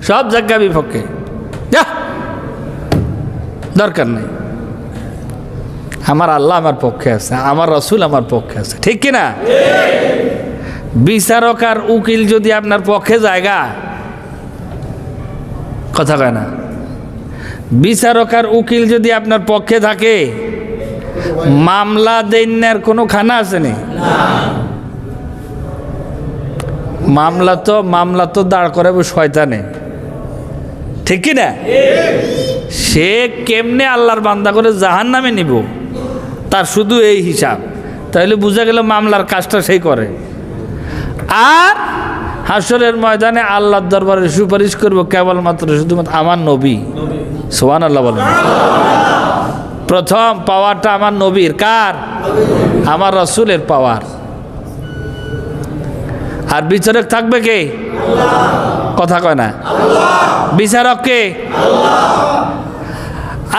সব জায়গা বিপক্ষে, যা দরকার নেই। আমার আল্লাহ আমার পক্ষে আছে, আমার রসুল আমার পক্ষে আছে, ঠিক কিনা? বিচারক আর উকিল যদি আপনার পক্ষে জায়গা, কথা কয় না, বিচারক আর উকিল যদি আপনার পক্ষে থাকে, মামলা দেনার কোনো খানা আছে নি? মামলা তো দাঁড় করাবে শয়তানে, ঠিক কিনা? সে কেমনে আল্লাহর বান্দা করে জাহান্নামে নিব, তার শুধু এই হিসাব। তাহলে বুঝা গেল মামলার কাজটা সেই করে। আর হাসরের ময়দানে আল্লাহর দরবারে সুপারিশ করবো কেবলমাত্র শুধুমাত্র আমার নবী। সুবহানাল্লাহ বলেন। প্রথম পাওয়ারটা আমার নবীর, কার? আমার রসুলের পাওয়ার। আর বিচারক থাকবে কে? কথা কয় না, বিচারক কে?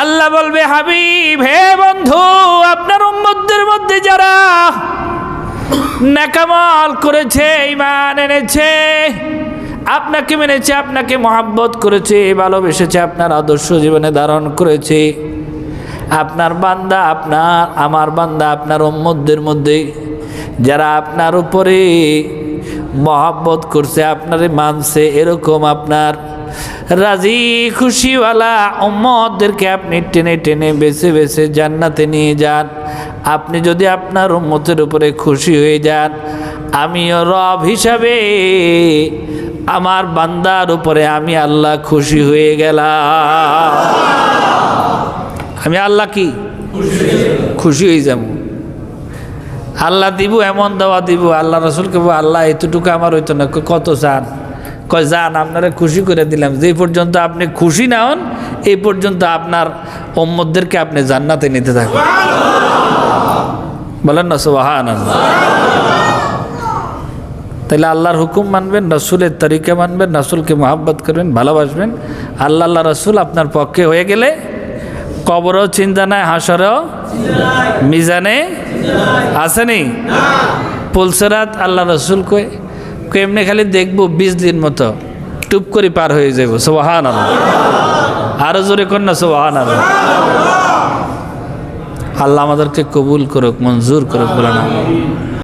আল্লাহ বলবে, হাবিব, হে বন্ধু, আপনার উম্মতদের মধ্যে যারা নেকামল করেছে, ঈমান এনেছে, আপনাকে মেনেছে, আপনাকে মহব্বত করেছে, ভালোবেসেছে, আপনার আদর্শ জীবনে ধারণ করেছে, আপনার বান্দা, আমার বান্দা, আপনার উম্মতদের মধ্যে যারা আপনার উপরে মহব্বত করছে, আপনারে মানছে, এরকম আপনার রাজি খুশিওয়ালা উম্মতদেরকে আপনি টেনে টেনে বেছে বেছে জান্নাতে নিয়ে যান। আপনি যদি আপনার উম্মতের উপরে খুশি হয়ে যান, আমিও রব হিসাবে আমার বান্দার উপরে আমি আল্লাহ খুশি হয়ে গেলাম। আমি আল্লাহ কি খুশি হয়ে যাব। আল্লাহ দিব, এমন দেওয়া দিব। আল্লাহ রসুলকে আল্লাহ এতটুকু আমার হইতো না, কত চান? কয় যান, আপনারা খুশি করে দিলাম। যে পর্যন্ত আপনি খুশি না হন, এই পর্যন্ত আপনার উম্মতদেরকে আপনি জান্নাতে নিতে থাকুন। বলেন না সুবহানাল্লাহ। তাহলে আল্লাহর হুকুম মানবেন, রসুলের তরিকা মানবেন, রসুলকে মহব্বত করবেন, ভালোবাসবেন। আল্লাহ রসুল আপনার পক্ষে হয়ে গেলে কবরও চিন্তা নাই, হাসরেও মিজানে আসেনি। পুলসেরাত আল্লাহ রসুল কই এমনি খালি দেখবো 20 দিন মতো টুপ করে পার হয়ে যাবো। সুবহানাল্লাহ। আরো জোরে কর না সুবহানাল্লাহ। আল্লাহ আমাদেরকে কবুল করুক, মঞ্জুর করুক, বলে না।